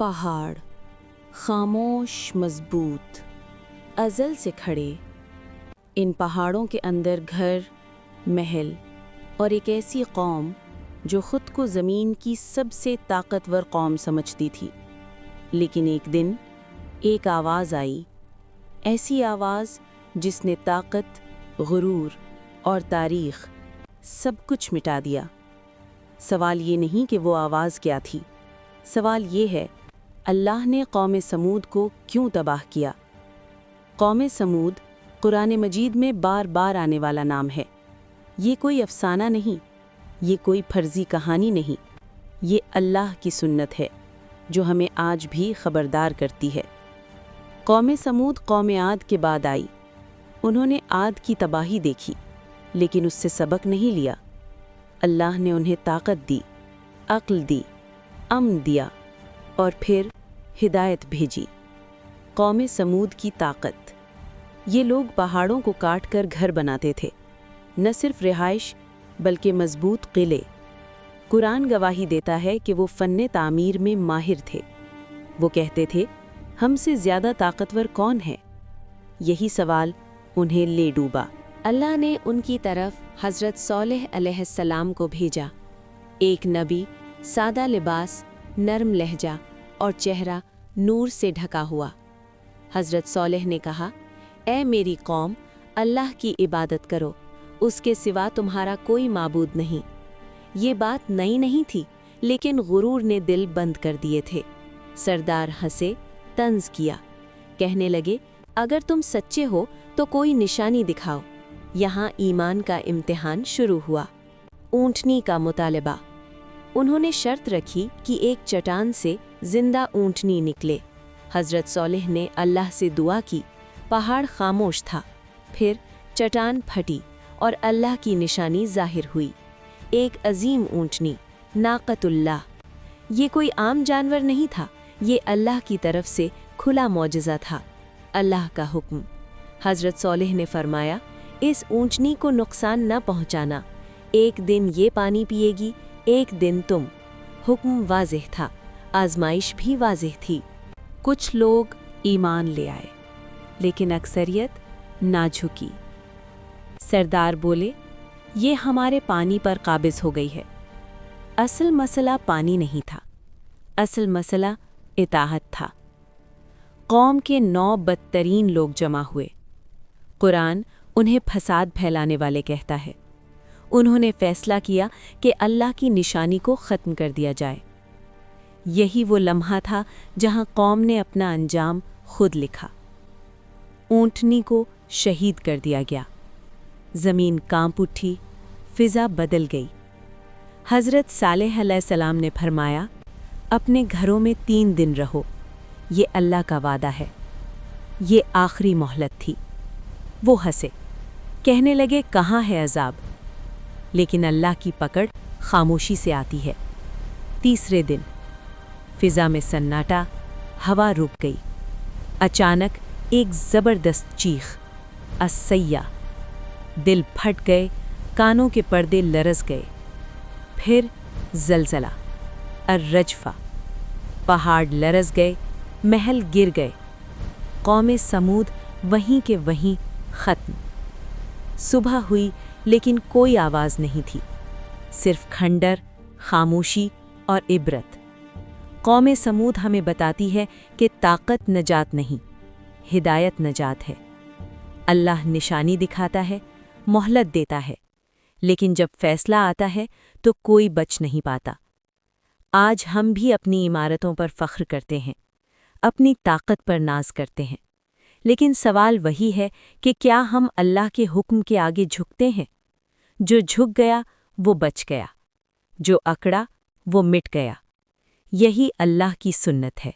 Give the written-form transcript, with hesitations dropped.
پہاڑ خاموش مضبوط ازل سے کھڑے، ان پہاڑوں کے اندر گھر، محل اور ایک ایسی قوم جو خود کو زمین کی سب سے طاقتور قوم سمجھتی تھی۔ لیکن ایک دن ایک آواز آئی، ایسی آواز جس نے طاقت، غرور اور تاریخ سب کچھ مٹا دیا۔ سوال یہ نہیں کہ وہ آواز کیا تھی، سوال یہ ہے اللہ نے قوم سمود کو کیوں تباہ کیا؟ قوم سمود قرآن مجید میں بار بار آنے والا نام ہے۔ یہ کوئی افسانہ نہیں، یہ کوئی فرضی کہانی نہیں، یہ اللہ کی سنت ہے جو ہمیں آج بھی خبردار کرتی ہے۔ قوم سمود قوم عاد کے بعد آئی۔ انہوں نے عاد کی تباہی دیکھی، لیکن اس سے سبق نہیں لیا۔ اللہ نے انہیں طاقت دی، عقل دی، امن دیا اور پھر ہدایت بھیجی۔ قوم سمود کی طاقت۔ یہ لوگ پہاڑوں کو کاٹ کر گھر بناتے تھے، نہ صرف رہائش بلکہ مضبوط قلعے۔ قرآن گواہی دیتا ہے کہ وہ فن تعمیر میں ماہر تھے۔ وہ کہتے تھے، ہم سے زیادہ طاقتور کون ہے؟ یہی سوال انہیں لے ڈوبا۔ اللہ نے ان کی طرف حضرت صالح علیہ السلام کو بھیجا، ایک نبی، سادہ لباس، نرم لہجہ اور چہرہ نور سے ڈھکا ہوا۔ حضرت صالح نے کہا، اے میری قوم، اللہ کی عبادت کرو، اس کے سوا تمہارا کوئی معبود نہیں۔ یہ بات نئی نہیں تھی، لیکن غرور نے دل بند کر دیے تھے۔ سردار ہنسے، طنز کیا، کہنے لگے، اگر تم سچے ہو تو کوئی نشانی دکھاؤ۔ یہاں ایمان کا امتحان شروع ہوا۔ اونٹنی کا مطالبہ۔ انہوں نے شرط رکھی کہ ایک چٹان سے زندہ اونٹنی نکلے۔ حضرت صالح نے اللہ سے دعا کی، پہاڑ خاموش تھا، پھر چٹان پھٹی اور اللہ کی نشانی ظاہر ہوئی، ایک عظیم اونٹنی، ناقۃ اللہ۔ یہ کوئی عام جانور نہیں تھا، یہ اللہ کی طرف سے کھلا معجزہ تھا، اللہ کا حکم۔ حضرت صالح نے فرمایا، اس اونٹنی کو نقصان نہ پہنچانا، ایک دن یہ پانی پیے گی، ایک دن تم۔ حکم واضح تھا، آزمائش بھی واضح تھی۔ کچھ لوگ ایمان لے آئے، لیکن اکثریت نہ جھکی۔ سردار بولے، یہ ہمارے پانی پر قابض ہو گئی ہے۔ اصل مسئلہ پانی نہیں تھا، اصل مسئلہ اطاعت تھا۔ قوم کے 9 بدترین لوگ جمع ہوئے۔ قرآن انہیں فساد پھیلانے والے کہتا ہے۔ انہوں نے فیصلہ کیا کہ اللہ کی نشانی کو ختم کر دیا جائے۔ یہی وہ لمحہ تھا جہاں قوم نے اپنا انجام خود لکھا۔ اونٹنی کو شہید کر دیا گیا، زمین کانپ اٹھی، فضا بدل گئی۔ حضرت صالح علیہ السلام نے فرمایا، اپنے گھروں میں 3 دن رہو، یہ اللہ کا وعدہ ہے۔ یہ آخری مہلت تھی۔ وہ ہنسے، کہنے لگے، کہاں ہے عذاب؟ لیکن اللہ کی پکڑ خاموشی سے آتی ہے۔ تیسرے دن فضا میں سناٹا، ہوا رک گئی۔ اچانک ایک زبردست چیخ، السیہ! دل پھٹ گئے، کانوں کے پردے لرز گئے۔ پھر زلزلہ، الرجفہ، پہاڑ لرز گئے، محل گر گئے۔ قوم سمود وہیں کے وہیں ختم۔ صبح ہوئی لیکن کوئی آواز نہیں تھی، صرف کھنڈر، خاموشی اور عبرت۔ قوم سمود ہمیں بتاتی ہے کہ طاقت نجات نہیں، ہدایت نجات ہے۔ اللہ نشانی دکھاتا ہے، مہلت دیتا ہے، لیکن جب فیصلہ آتا ہے تو کوئی بچ نہیں پاتا۔ آج ہم بھی اپنی عمارتوں پر فخر کرتے ہیں، اپنی طاقت پر ناز کرتے ہیں، لیکن سوال وہی ہے کہ کیا ہم اللہ کے حکم کے آگے جھکتے ہیں؟ جو جھک گیا وہ بچ گیا، جو اکڑا وہ مٹ گیا۔ یہی اللہ کی سنت ہے۔